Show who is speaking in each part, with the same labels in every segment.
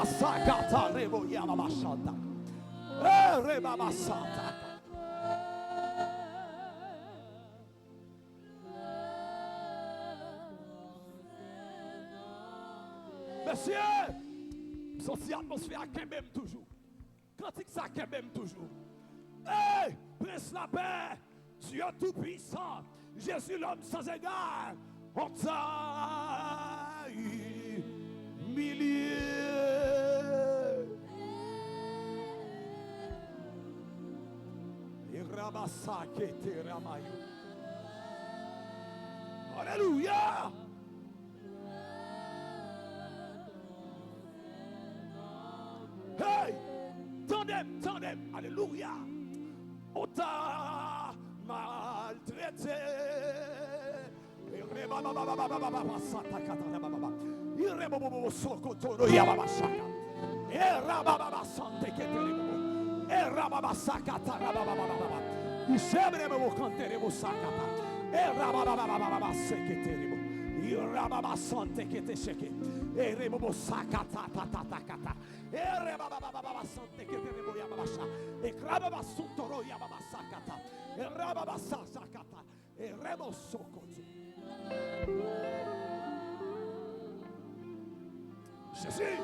Speaker 1: Masakata rebo yamamashanta. Reba masata. Monsieur, son atmosphère qui même toujours. Cantique ça qui même toujours. Hey, Prince la paix, Dieu tout-puissant, Jésus l'homme sans égard, on t'a humilié. Et Rabassa qui était Ramayou. Alléluia. Hey, tandem, alléluia. On t'a maltraité. Irababasante que te cheque. Erebo sakata tatakata. Erebababasante que te rebo yababasha. Ekrababasutoro yababasakata. Erababasakata. Erebo sokoto. Jésus.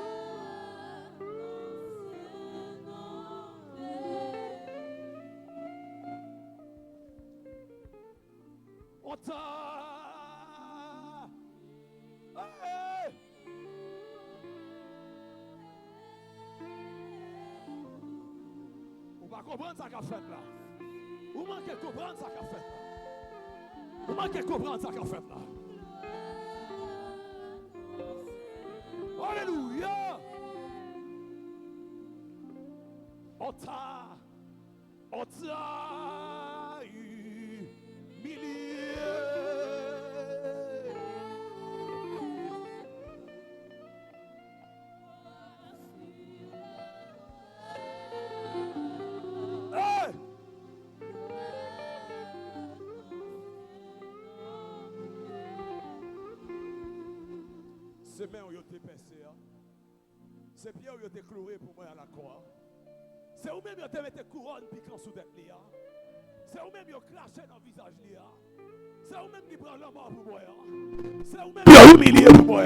Speaker 1: On va comprendre ça qu'a fait là. Ou manquez comprendre ça qu'a fait là. Ou manquez comprendre ça qu'a fait là. Alléluia. On t'a humilié. C'est mains où ils ont percé. C'est pieds où ils ont cloué pour moi à la croix. C'est où même ils ont mis couronne piquant sous tête. C'est où même ils ont craché dans le visage. C'est où même ils prennent la mort pour moi. C'est où même ils ont humilié pour moi.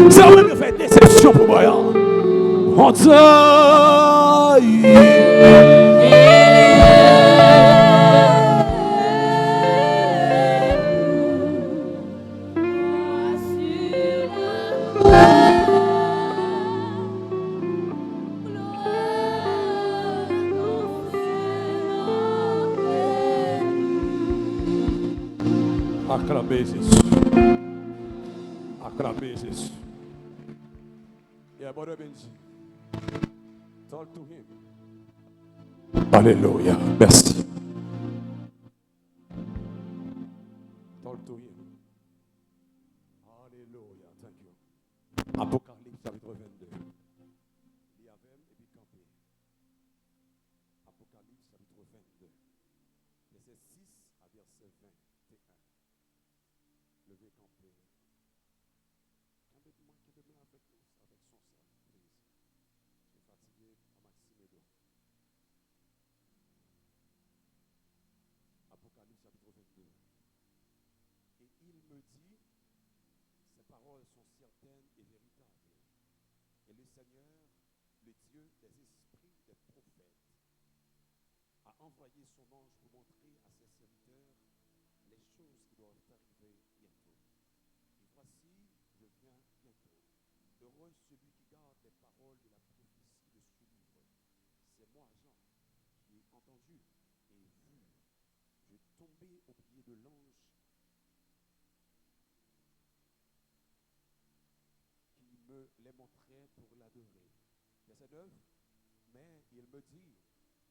Speaker 1: C'est où même ils ont fait déception pour moi. On acclamez Jésus. Acclamez Jésus. Yeah, brother Benji. Talk to him. Alléluia. Merci. Talk to him. Alléluia. Thank you. Apocalypse chapitre 22. Il y avait et puis campé. Apocalypse chapitre 22. Verset 6 à verset 21. Levez campé. Campez-moi avec nous, avec son sang, please. Je suis fatigué à Maximédo. Apocalypse chapitre 22. Et il me dit, ces paroles sont certaines et véritables. Et le Seigneur, le Dieu des esprits des prophètes, a envoyé son ange pour montrer à ses serviteurs les choses qui doivent arriver bientôt. Et voici, je viens bientôt. Heureux celui qui garde les paroles de la prophétie de ce livre. C'est moi, Jean, qui ai entendu et vu. Je tombais au pied de l'ange qui me les montrait pour l'adorer. Verset 9. Mais il me dit,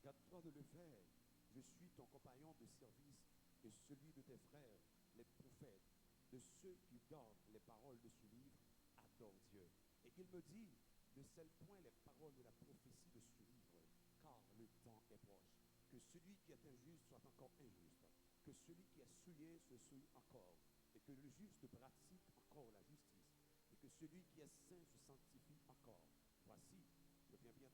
Speaker 1: garde-toi de le faire. Je suis ton compagnon de service et celui de tes frères, les prophètes, de ceux qui gardent les paroles de ce livre, adore Dieu. Et il me dit, ne scelle point les paroles de la prophétie de ce livre, car le temps est proche. Que celui qui est injuste soit encore injuste, que celui qui est souillé se souille encore, et que le juste pratique encore la justice, et que celui qui est saint se sanctifie encore. Voici,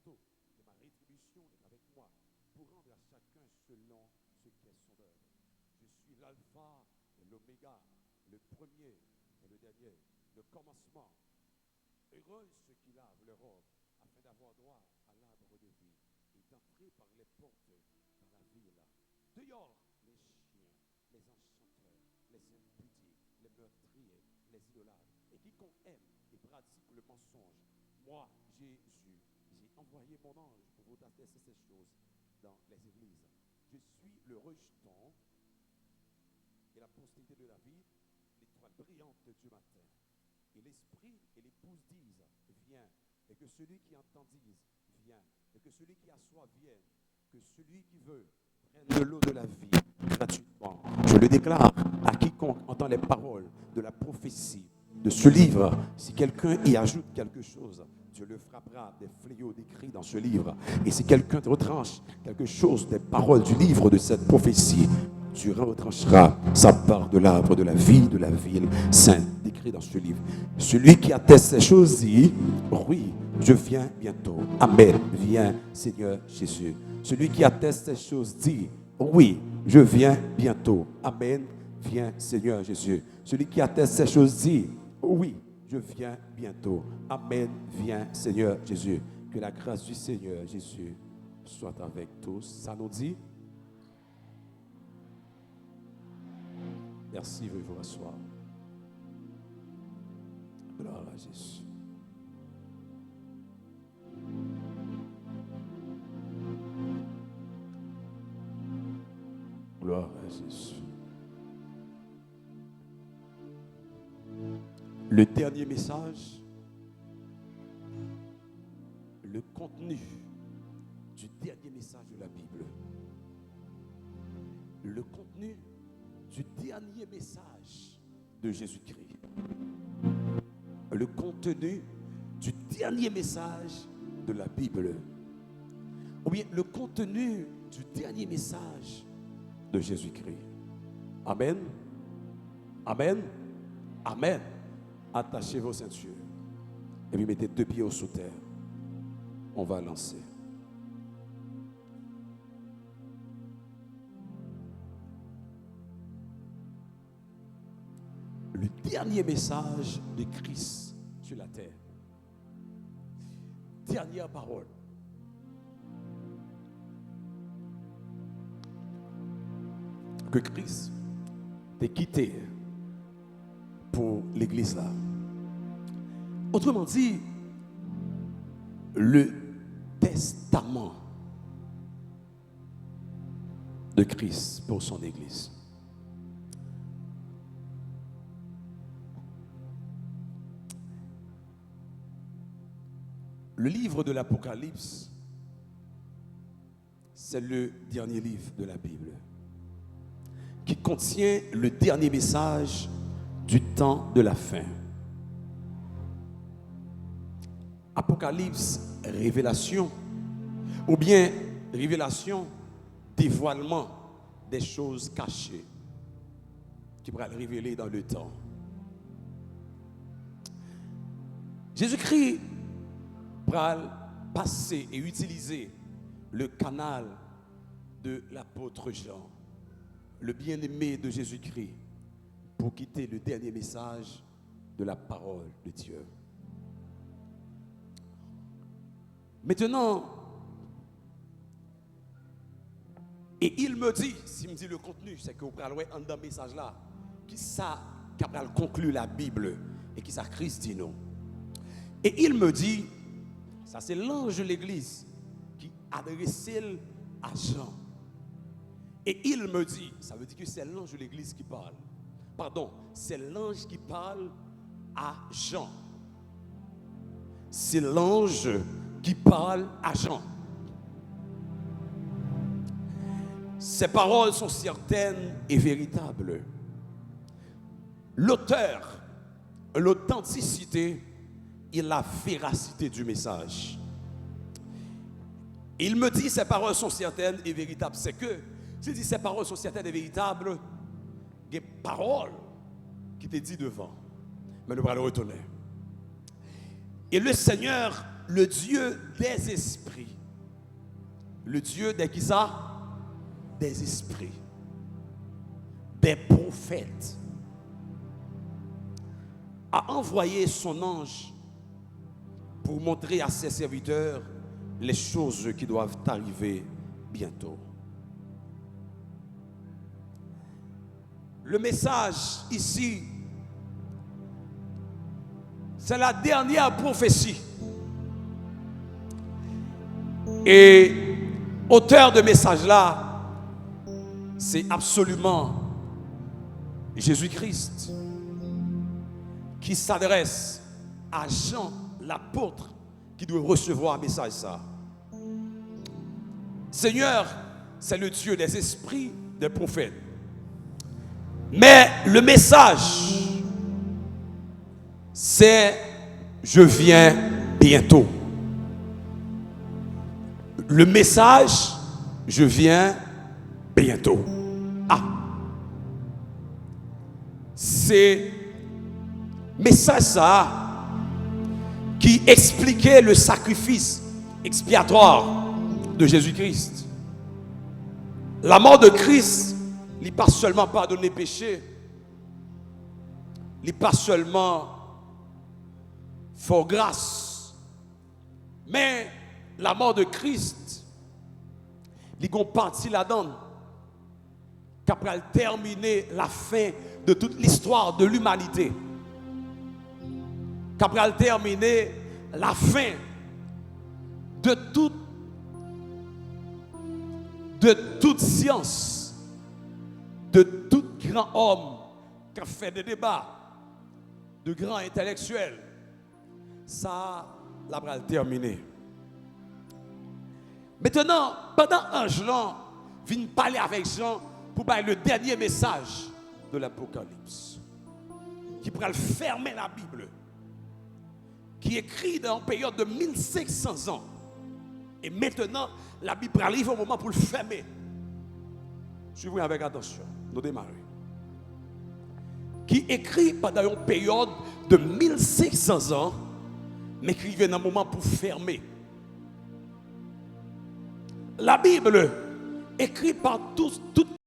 Speaker 1: bientôt, et ma rétribution est avec moi pour rendre à chacun selon ce qu'est son œuvre. Je suis l'alpha et l'oméga, le premier et le dernier, le commencement. Heureux ceux qui lavent leur robe afin d'avoir droit à l'arbre de vie et d'entrer par les portes dans la ville. Dehors, les chiens, les enchanteurs, les impudiques, les meurtriers, les idolâtres, et quiconque aime et pratique le mensonge. Moi, Jésus, j'ai envoyé mon ange pour vous attester ces choses dans les églises. Je suis le rejeton et la postérité de David, l'étoile brillante du matin. Et l'esprit et l'épouse disent, viens. Et que celui qui entend dise, viens. Et que celui qui a soif vienne. Que celui qui veut prenne de l'eau de la vie gratuitement. Je le déclare à quiconque entend les paroles de la prophétie de ce livre. Si quelqu'un y ajoute quelque chose, Dieu le frappera des fléaux décrits dans ce livre. Et si quelqu'un retranche quelque chose des paroles du livre de cette prophétie, Dieu retranchera sa part de l'arbre de la vie de la ville sainte, décrit dans ce livre. Celui qui atteste ces choses dit, oui, je viens bientôt. Amen. Viens, Seigneur Jésus. Celui qui atteste ces choses dit, oui, je viens bientôt. Amen. Viens, Seigneur Jésus. Celui qui atteste ces choses dit, oui, je viens bientôt. Amen. Viens, Seigneur Jésus. Que la grâce du Seigneur Jésus soit avec tous. Ça nous dit. Merci, veuillez vous rasseoir. Gloire à Jésus. Gloire à Jésus. Le dernier message, le contenu du dernier message de la Bible. Le contenu du dernier message de Jésus-Christ. Le contenu du dernier message de la Bible. Ou bien le contenu du dernier message de Jésus-Christ. Amen. Amen. Amen. Attachez vos ceintures. Et puis mettez 2 pieds sous terre. On va lancer. Le dernier message de Christ sur la terre. Dernière parole. Que Christ t'ait quitté pour l'église là. Autrement dit, le testament de Christ pour son église. Le livre de l'Apocalypse, c'est le dernier livre de la Bible qui contient le dernier message du temps de la fin. Apocalypse, révélation, ou bien révélation, dévoilement des choses cachées qui pourra le révéler dans le temps. Jésus-Christ pourra passer et utiliser le canal de l'apôtre Jean, le bien-aimé de Jésus-Christ, pour quitter le dernier message de la parole de Dieu. Maintenant, et il me dit, s'il me dit le contenu, c'est que vous parlez en dans message là, qui ça qui a conclu la Bible et qui ça Christ dit non. Et il me dit, ça c'est l'ange de l'église qui adressait à Jean. Et il me dit, ça veut dire que c'est l'ange de l'église qui parle. Pardon, c'est l'ange qui parle à Jean. C'est l'ange qui parle à Jean. Ces paroles sont certaines et véritables. L'auteur, l'authenticité et la véracité du message. Il me dit ces paroles sont certaines et véritables. C'est que, s'il dit ces paroles sont certaines et véritables, il y a des paroles qui t'est dit devant. Mais nous allons le retourner. Et le Seigneur le Dieu des esprits. Le Dieu des qui ça? Des esprits. Des prophètes. A envoyé son ange pour montrer à ses serviteurs les choses qui doivent arriver bientôt. Le message ici, c'est la dernière prophétie. Et auteur de message là, c'est absolument Jésus-Christ qui s'adresse à Jean, l'apôtre, qui doit recevoir un message ça. Seigneur, c'est le Dieu des esprits, des prophètes. Mais le message, c'est je viens bientôt. Le message, je viens bientôt. Ah, c'est message ça qui expliquait le sacrifice expiatoire de Jésus-Christ. La mort de Christ n'est pas seulement pardonner péché, n'est pas seulement faire grâce, mais la mort de Christ, il y a une partie là-dedans qui a terminé la fin de toute l'histoire de l'humanité, qui a terminé la fin de toute science, de tout grand homme qui a fait des débats, de grands intellectuels. Ça l'a terminé. Maintenant, pendant un Jean vient parler avec Jean pour parler le dernier message de l'Apocalypse, qui pourra fermer la Bible, qui est écrit dans une période de 1500 ans. Et maintenant, la Bible arrive au moment pour le fermer. Suivez avec attention, nous démarrons. Qui écrit pendant une période de 1500 ans, mais qui arrive dans un moment pour fermer. La Bible, écrite par toutes